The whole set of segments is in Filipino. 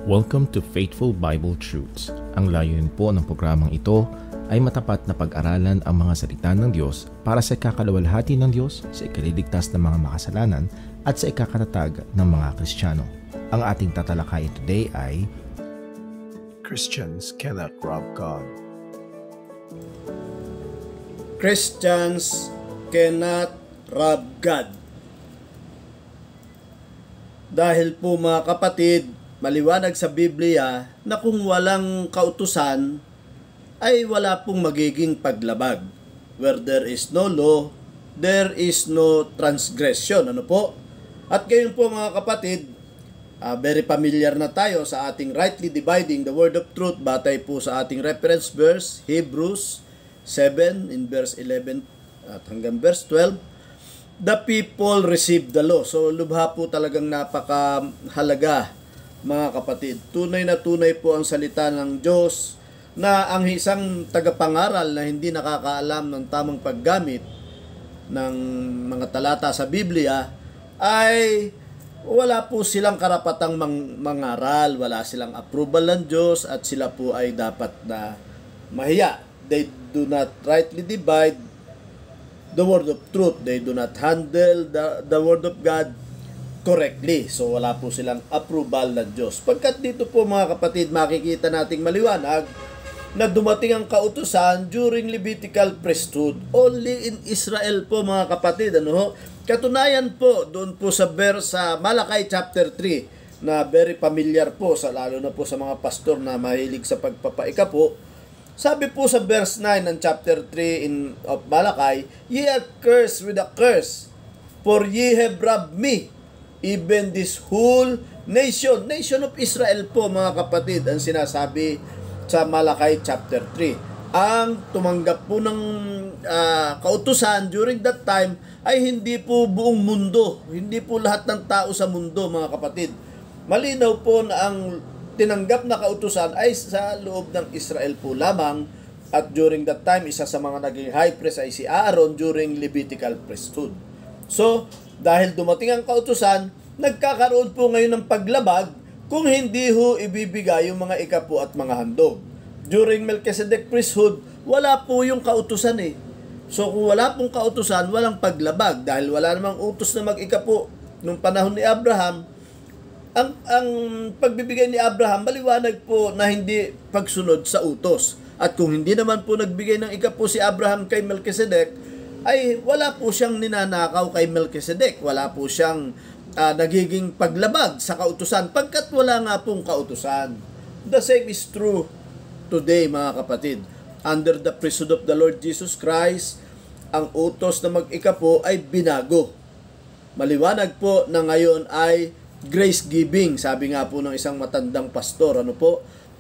Welcome to Faithful Bible Truths. Ang layunin po ng programang ito ay matapat na pag-aralan ang mga salita ng Diyos para sa ikakalawalhati ng Diyos, sa ikaliligtas ng mga makasalanan at sa ikakatatag ng mga Kristiyano. Ang ating tatalakayin today ay Christians cannot rob God. Christians cannot rob God. Dahil po mga kapatid, maliwanag sa Biblia na kung walang kautusan ay wala pong magiging paglabag. Where there is no law, there is no transgression. Ano po? At ngayon po mga kapatid, very familiar na tayo sa ating rightly dividing the word of truth batay po sa ating reference verse, Hebrews 7 in verse 11 at hanggang verse 12. The people received the law. So lubha po talagang napakahalaga mga kapatid. Tunay na tunay po ang salita ng Diyos na ang isang tagapangaral na hindi nakakaalam ng tamang paggamit ng mga talata sa Biblia ay wala po silang karapatang mangaral, wala silang approval ng Diyos at sila po ay dapat na mahiya. They do not rightly divide the word of truth. They do not handle the word of God correctly. So wala po silang approval ng Diyos. Pagkat dito po mga kapatid, makikita nating maliwanag na dumating ang kautusan during Levitical priesthood. Only in Israel po mga kapatid. Katunayan po doon po sa Malakay chapter 3 na very familiar po lalo na po sa mga pastor na mahilig sa pagpapaika po. Sabi po sa verse 9 ng chapter 3 of Malakay, "Ye are cursed with a curse, for ye have robbed me, even this whole nation." Nation of Israel po mga kapatid ang sinasabi sa Malakay chapter 3. Ang tumanggap po ng kautusan during that time ay hindi po buong mundo, hindi po lahat ng tao sa mundo mga kapatid. Malinaw po na ang tinanggap na kautusan ay sa loob ng Israel po lamang, at during that time isa sa mga naging high priest ay si Aaron during Levitical priesthood. So dahil dumating ang kautusan, nagkakaroon po ngayon ng paglabag kung hindi ho ibibigay yung mga ikapo at mga handog. During Melchizedek priesthood, wala po yung kautusan eh. So kung wala pong kautusan, walang paglabag dahil wala namang utos na mag-ikapo nung panahon ni Abraham. Ang pagbibigay ni Abraham, maliwanag po na hindi pagsunod sa utos. At kung hindi naman po nagbigay ng ikapo si Abraham kay Melchizedek, ay wala po siyang ninanakaw kay Melchizedek. Wala po siyang nagiging paglabag sa kautusan pagkat wala nga pong kautusan. The same is true today mga kapatid. Under the priesthood of the Lord Jesus Christ, ang utos na mag-ikapo ay binago. Maliwanag po na ngayon ay grace giving, sabi nga po ng isang matandang pastor.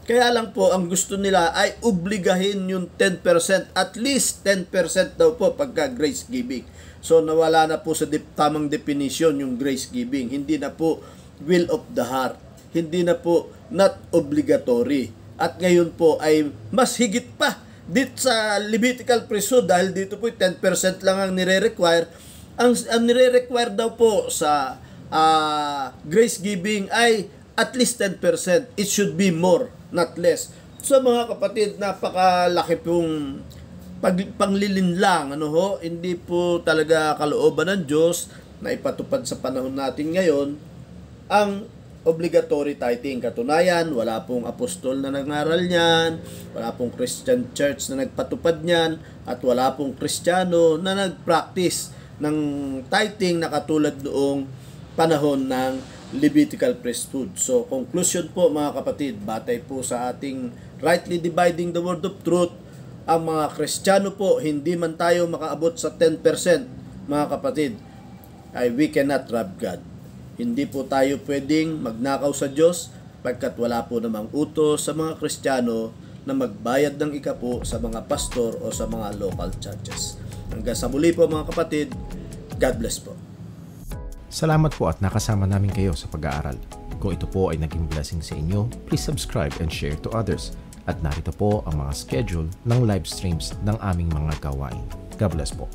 Kaya lang po ang gusto nila ay obligahin yung 10%, at least 10% daw po pagka grace giving. So nawala na po sa tamang definition yung grace giving. Hindi na po will of the heart. Hindi na po not obligatory. At ngayon po ay mas higit pa dito sa Levitical priesthood dahil dito po 10% lang ang nire-require. Ang nire-require daw po sa grace giving ay at least 10%. It should be more, not less. So mga kapatid, napakalaki pong panglilinlang, hindi po talaga kalooban ng Diyos na ipatupad sa panahon natin ngayon ang obligatory tithing. Katunayan, wala pong apostol na nangaral niyan, wala pong Christian church na nagpatupad niyan, at wala pong Kristiyano na nagpractice ng tithing na katulad noong panahon ng Levitical priesthood. So, conclusion po mga kapatid, batay po sa ating rightly dividing the word of truth, ang mga Kristiyano po, hindi man tayo makaabot sa 10%, mga kapatid, ay we cannot rob God. Hindi po tayo pwedeng magnakaw sa Diyos pagkat wala po namang utos sa mga Kristiyano na magbayad ng ikapo sa mga pastor o sa mga local churches. Hanggang sa muli po mga kapatid, God bless po. Salamat po at nakasama namin kayo sa pag-aaral. Kung ito po ay naging blessing sa inyo, please subscribe and share to others. At narito po ang mga schedule ng live streams ng aming mga gawain. God bless po.